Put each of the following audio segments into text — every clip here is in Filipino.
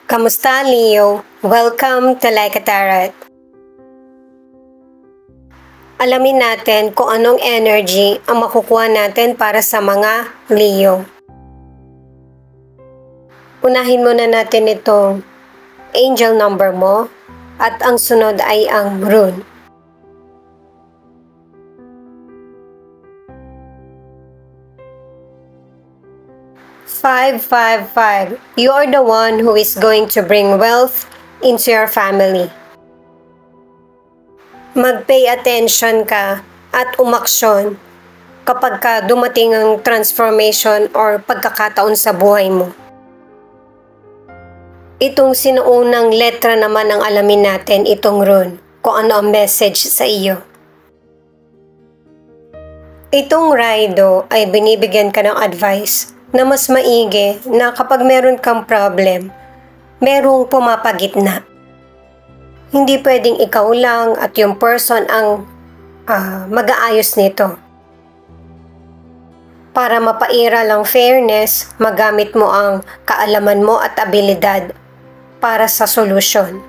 Kamusta, Leo? Welcome to Like a Tarot. Alamin natin kung anong energy ang makukuha natin para sa mga Leo. Unahin muna natin itong angel number mo at ang sunod ay ang rune. Five, 5. You are the one who is going to bring wealth into your family. Mag-pay attention ka at umaksyon kapag ka dumating ang transformation or pagkakataon sa buhay mo. Itong sinuunang letra naman ang alamin natin, itong rune, kung ano ang message sa iyo. Itong Raido ay binibigyan ka ng advice na mas maigi na kapag meron kang problem, merong pumapagitna. Hindi pwedeng ikaw lang at yung person ang mag-aayos nito. Para mapaira lang fairness, magamit mo ang kaalaman mo at abilidad para sa solusyon.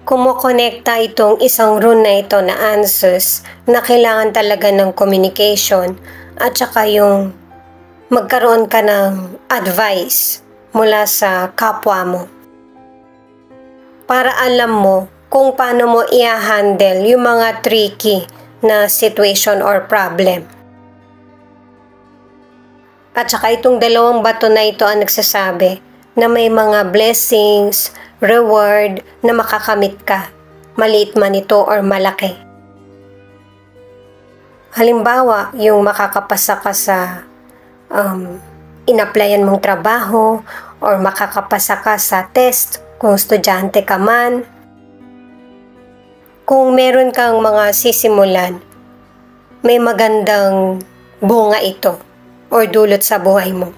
Kumukonekta itong isang rune na ito na answers na kailangan talaga ng communication at saka yung magkaroon ka ng advice mula sa kapwa mo. Para alam mo kung paano mo i-handle yung mga tricky na situation or problem. At saka itong dalawang bato na ito ang nagsasabi na may mga blessings, reward na makakamit ka, maliit man ito or malaki. Halimbawa, yung makakapasa ka sa in-applyan mong trabaho or makakapasa ka sa test kung estudyante ka man. Kung meron kang mga sisimulan, may magandang bunga ito or dulot sa buhay mo.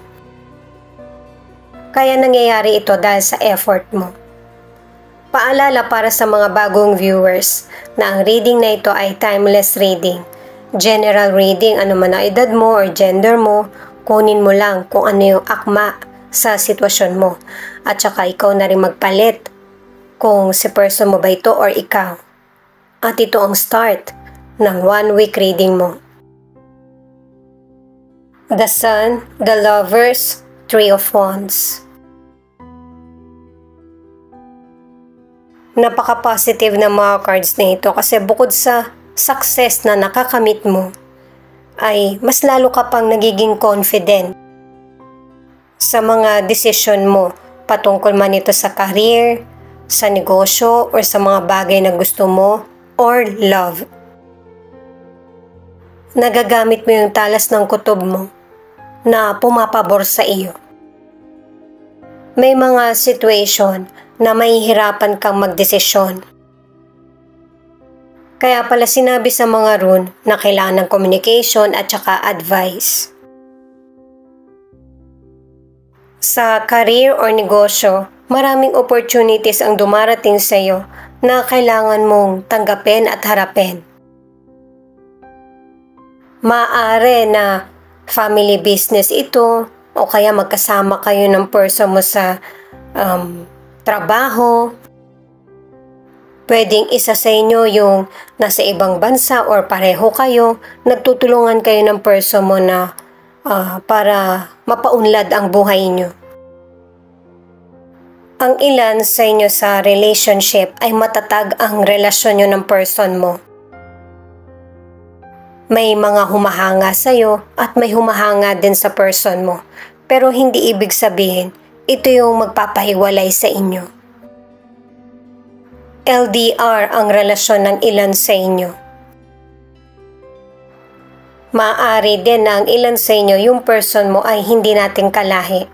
Kaya nangyayari ito dahil sa effort mo. Paalala para sa mga bagong viewers na ang reading na ito ay timeless reading. General reading, ano man ang edad mo or gender mo, kunin mo lang kung ano yung akma sa sitwasyon mo. At saka ikaw na rin magpalit kung si person mo ba ito or ikaw. At ito ang start ng 1 week reading mo. The Sun, the Lovers, 3 of Wands. Napaka-positive na mga cards na ito kasi bukod sa success na nakakamit mo, ay mas lalo ka pang nagiging confident sa mga desisyon mo patungkol man ito sa career, sa negosyo, or sa mga bagay na gusto mo, or love. Nagagamit mo yung talas ng kutob mo na pumapabor sa iyo. May mga situation na mahihirapan kang magdesisyon. Kaya pala sinabi sa mga rune na kailangan ng communication at saka advice. Sa career or negosyo, maraming opportunities ang dumarating sa iyo na kailangan mong tanggapin at harapin. Maaari na family business ito o kaya magkasama kayo ng person mo sa trabaho. Pwedeng isa sa inyo yung nasa ibang bansa or pareho kayo, nagtutulungan kayo ng person mo na para mapaunlad ang buhay nyo. Ang ilan sa inyo sa relationship ay matatag ang relasyon nyo ng person mo. May mga humahanga sa'yo at may humahanga din sa person mo. Pero hindi ibig sabihin, ito yung magpapahiwalay sa inyo. LDR ang relasyon ng ilan sa inyo. Maaari din na ang ilan sa inyo yung person mo ay hindi nating kalahi.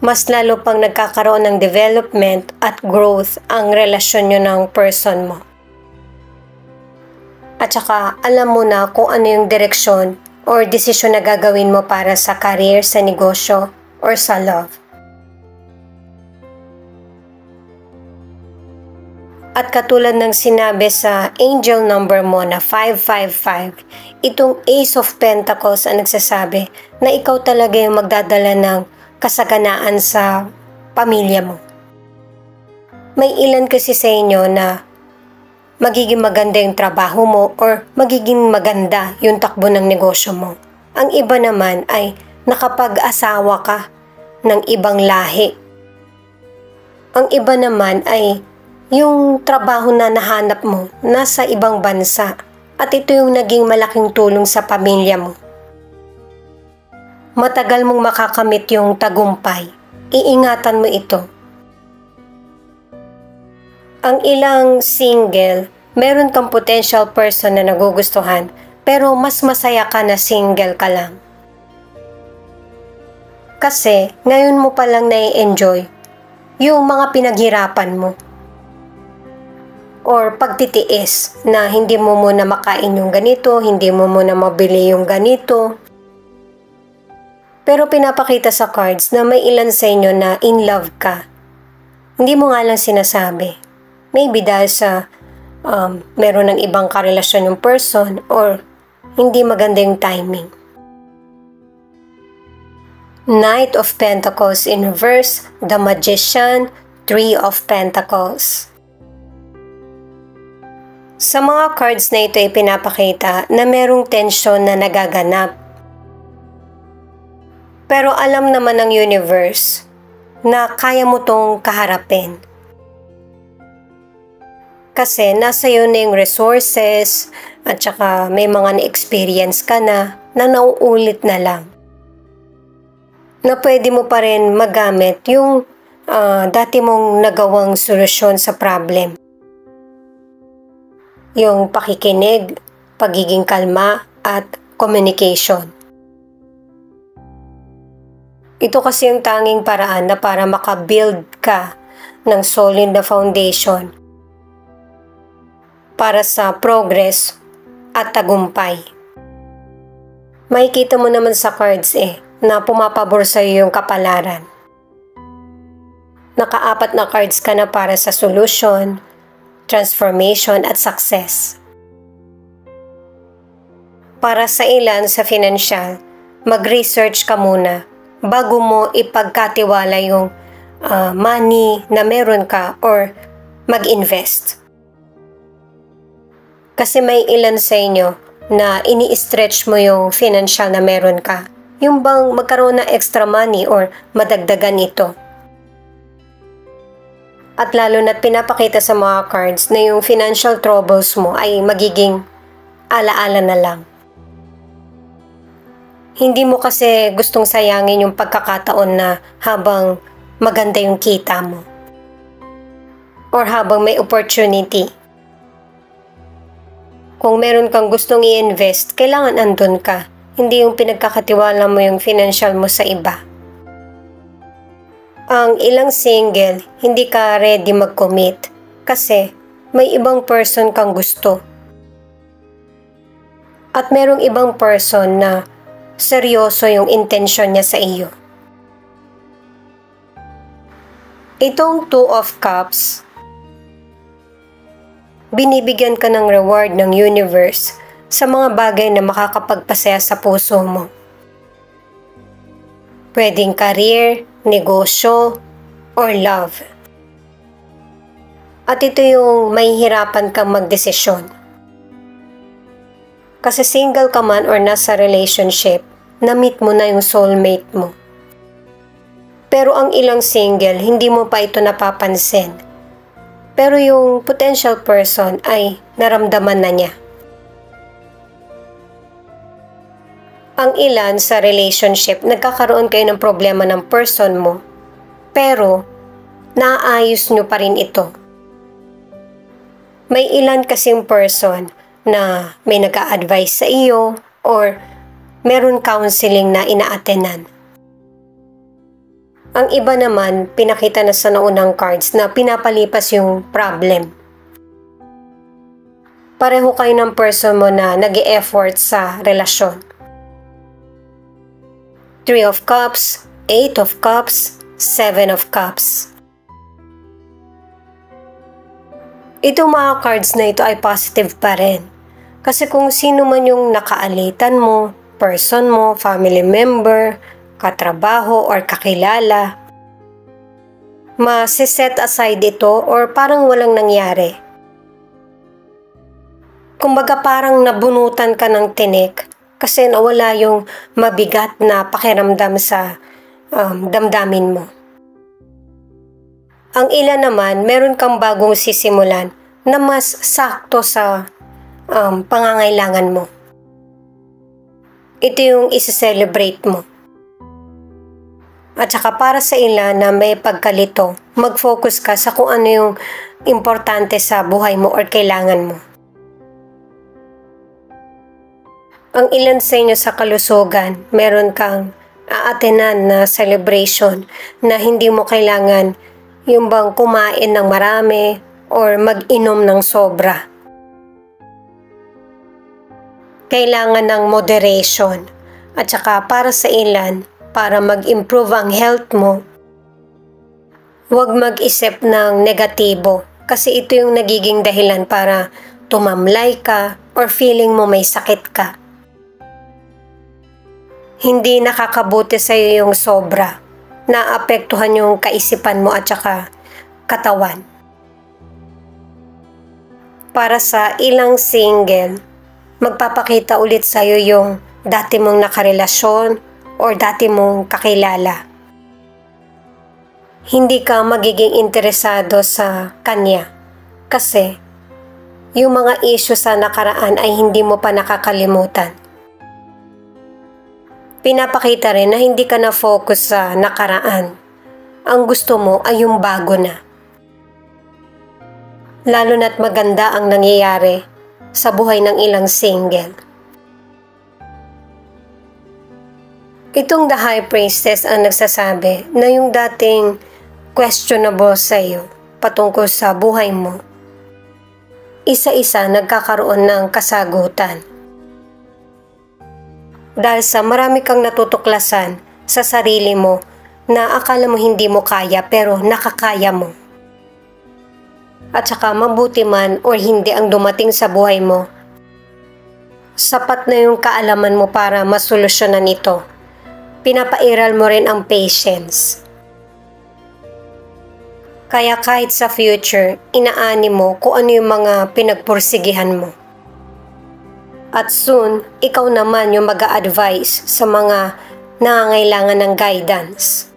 Mas lalo pang nagkakaroon ng development at growth ang relasyon nyo ng person mo. At saka alam mo na kung ano yung direksyon or desisyon na gagawin mo para sa career, sa negosyo, or sa love. At katulad ng sinabi sa angel number mo na 555, itong Ace of Pentacles ang nagsasabi na ikaw talaga yung magdadala ng kasaganaan sa pamilya mo. May ilan kasi sa inyo na magiging maganda yung trabaho mo or magiging maganda yung takbo ng negosyo mo. Ang iba naman ay nakapag-asawa ka ng ibang lahi. Ang iba naman ay yung trabaho na nahanap mo nasa ibang bansa at ito yung naging malaking tulong sa pamilya mo. Matagal mong makakamit yung tagumpay, iingatan mo ito. Ang ilang single, meron kang potential person na nagugustuhan pero mas masaya ka na single ka lang. Kasi ngayon mo palang nai-enjoy yung mga pinaghirapan mo. Or pagtitiis na hindi mo muna makain yung ganito, hindi mo muna mabili yung ganito. Pero pinapakita sa cards na may ilan sa inyo na in love ka. Hindi mo nga lang sinasabi. Maybe dahil sa meron ng ibang karelasyon yung person or hindi maganda yung timing. Knight of Pentacles in reverse, the Magician, Three of Pentacles. Sa mga cards na ito ay pinapakita na merong tensyon na nagaganap. Pero alam naman ng universe na kaya mo tong kaharapin. Kasi nasa iyo na yung resources at saka may mga na-experience ka na nauulit na lang. Na pwede mo pa rin magamit yung dati mong nagawang solusyon sa problem. Yung pakikinig, pagiging kalma, at communication. Ito kasi yung tanging paraan na para makabuild ka ng solid na foundation para sa progress at tagumpay. Makikita mo naman sa cards na pumapabor sa iyo yung kapalaran. Naka-4 na cards ka na para sa solution, transformation at success. Para sa ilan sa financial, mag-research ka muna bago mo ipagkatiwala yung money na meron ka or mag-invest. Kasi may ilan sa inyo na ini-stretch mo yung financial na meron ka. Yung bang magkaroon ng extra money or madagdagan ito. At lalo na't pinapakita sa mga cards na yung financial troubles mo ay magiging alaala na lang. Hindi mo kasi gustong sayangin yung pagkakataon na habang maganda yung kita mo. Or habang may opportunity. Kung meron kang gustong i-invest, kailangan andun ka. Hindi yung pinagkakatiwala mo yung financial mo sa iba. Ang ilang single, hindi ka ready mag-commit kasi may ibang person kang gusto. At merong ibang person na seryoso yung intention niya sa iyo. Itong Two of Cups, binibigyan ka ng reward ng universe sa mga bagay na makakapagpasaya sa puso mo. Pwedeng career, negosyo, or love. At ito yung mahihirapan kang magdesisyon. Kasi single ka man or nasa relationship, na-meet mo na yung soulmate mo. Pero ang ilang single, hindi mo pa ito napapansin. Pero yung potential person ay naramdaman na niya. Ang ilan sa relationship, nagkakaroon kayo ng problema ng person mo, pero naayos nyo pa rin ito. May ilan kasing person na may nag-a-advise sa iyo or meron counseling na ina-attenan. Ang iba naman, pinakita na sa naunang cards na pinapalipas yung problem. Pareho kayo ng person mo na nag-e-effort sa relasyon. 3 of Cups, 8 of Cups, 7 of Cups. Itong mga cards na ito ay positive pa rin. Kasi kung sino man yung nakaalitan mo, person mo, family member, katrabaho or kakilala, ma-set aside ito or parang walang nangyari. Kumbaga parang nabunutan ka ng tinik kasi nawala yung mabigat na pakiramdam sa damdamin mo. Ang ilan naman, meron kang bagong sisimulan na mas sakto sa pangangailangan mo. Ito yung isi-celebrate mo. At saka para sa ilan na may pagkalito, mag-focus ka sa kung ano yung importante sa buhay mo or kailangan mo. Ang ilan sa inyo sa kalusugan, meron kang aatenan na celebration na hindi mo kailangan yung bang kumain ng marami or mag-inom ng sobra. Kailangan ng moderation. At saka para sa ilan, para mag-improve ang health mo, huwag mag-isip ng negatibo kasi ito yung nagiging dahilan para tumamlay ka or feeling mo may sakit ka. Hindi nakakabuti sa iyo yung sobra. Naapektuhan yung kaisipan mo at saka katawan. Para sa ilang single, magpapakita ulit sa iyo yung dati mong nakarelasyon or dati mong kakilala. Hindi ka magiging interesado sa kanya kasi yung mga issue sa nakaraan ay hindi mo pa nakakalimutan. Pinapakita rin na hindi ka na focus sa nakaraan. Ang gusto mo ay yung bago na. Lalo na't maganda ang nangyayari sa buhay ng ilang single. Itong The High Priestess ang nagsasabi na yung dating questionable sa iyo patungkol sa buhay mo, isa-isa nagkakaroon ng kasagutan. Dahil sa marami kang natutuklasan sa sarili mo na akala mo hindi mo kaya pero nakakaya mo. At saka mabuti man o hindi ang dumating sa buhay mo, sapat na yung kaalaman mo para masolusyonan ito. Pinapairal mo rin ang patience. Kaya kahit sa future, inaani mo kung ano yung mga pinagpursigihan mo. At soon, ikaw naman yung mag-a-advise sa mga nangangailangan ng guidance.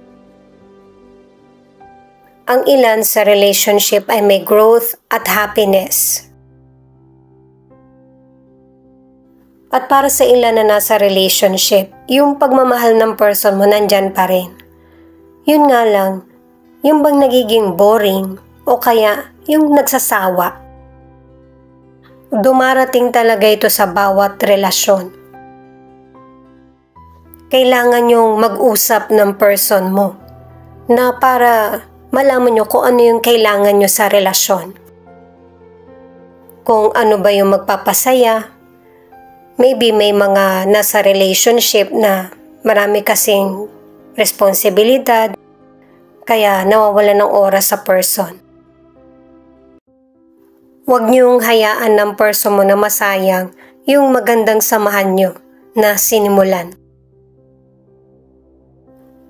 Ang ilan sa relationship ay may growth at happiness. At para sa ilan na nasa relationship, yung pagmamahal ng person mo nandyan pa rin. Yun nga lang, yung bang nagiging boring o kaya yung nagsasawa. Dumarating talaga ito sa bawat relasyon. Kailangan yung mag-usap ng person mo na para malaman nyo kung ano yung kailangan nyo sa relasyon. Kung ano ba yung magpapasaya. Maybe may mga nasa relationship na marami kasing responsibilidad kaya nawawala ng oras sa person. Huwag niyong hayaan ng person mo na masayang yung magandang samahan niyo na sinimulan.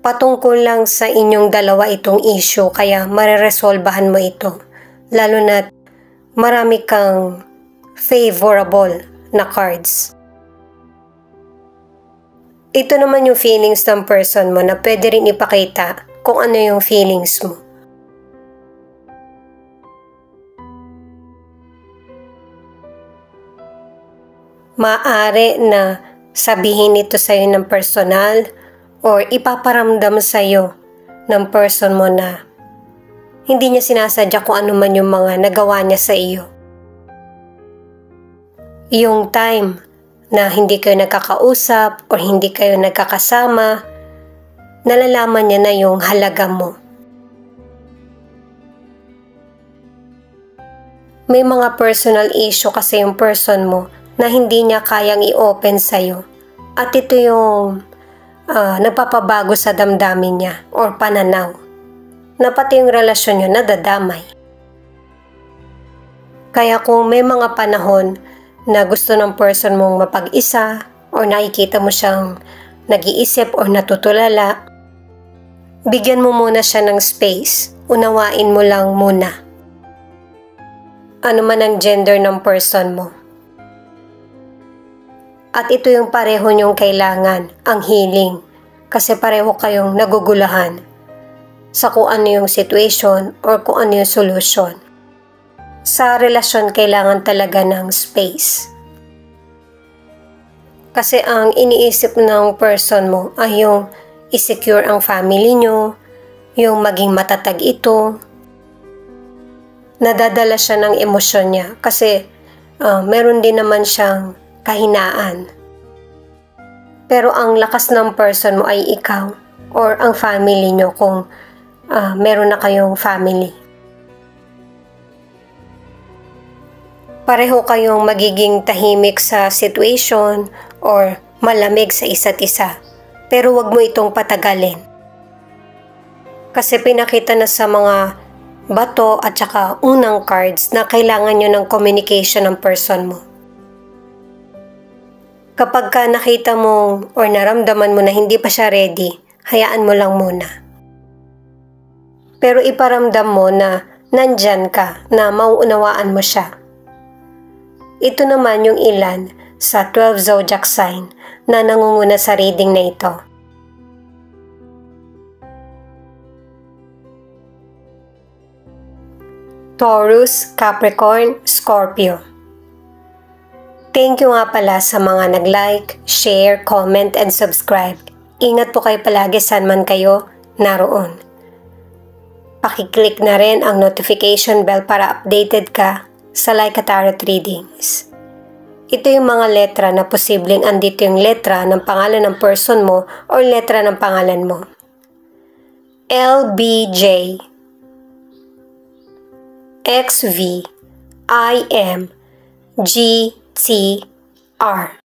Patungkol lang sa inyong dalawa itong issue kaya mareresolbahan mo ito. Lalo na't marami kang favorable na cards. Ito naman yung feelings ng person mo na pwede rin ipakita kung ano yung feelings mo. Maaari na sabihin ito sa'yo ng personal or ipaparamdam sa'yo ng person mo na hindi niya sinasadya kung ano man yung mga nagawa niya sa iyo. Yung time na hindi kayo nagkakausap or hindi kayo nagkakasama, nalalaman niya na yung halaga mo. May mga personal issue kasi yung person mo na hindi niya kayang i-open sa'yo. At ito yung nagpapabago sa damdamin niya or pananaw. Na pati yung relasyon niyo nadadamay. Kaya kung may mga panahon na gusto ng person mong mapag-isa o nakikita mo siyang nag-iisip o natutulala, bigyan mo muna siya ng space. Unawain mo lang muna. Ano man ang gender ng person mo. At ito yung pareho niyong kailangan, ang healing. Kasi pareho kayong nagugulahan sa kung ano yung situation or kung ano yung solution. Sa relasyon, kailangan talaga ng space. Kasi ang iniisip ng person mo ay yung i-secure ang family nyo, yung maging matatag ito. Nadadala siya ng emosyon niya kasi meron din naman siyang kahinaan. Pero ang lakas ng person mo ay ikaw or ang family nyo kung meron na kayong family. Pareho kayong magiging tahimik sa situation or malamig sa isa't isa. Pero wag mo itong patagalin. Kasi pinakita na sa mga bato at saka unang cards na kailangan nyo ng communication ng person mo. Kapag ka nakita mo or naramdaman mo na hindi pa siya ready, hayaan mo lang muna. Pero iparamdam mo na nandyan ka, na mauunawaan mo siya. Ito naman yung ilan sa 12 zodiac sign na nangunguna sa reading na ito. Taurus, Capricorn, Scorpio. Thank you nga pala sa mga nag-like, share, comment, and subscribe. Ingat po kayo palagi saan man kayo naroon. Pakiclick na rin ang notification bell para updated ka sa Laika Tarot Readings. Ito yung mga letra na posibleng andito yung letra ng pangalan ng person mo o letra ng pangalan mo. L, B, J, X, V, I, M, G, T, R.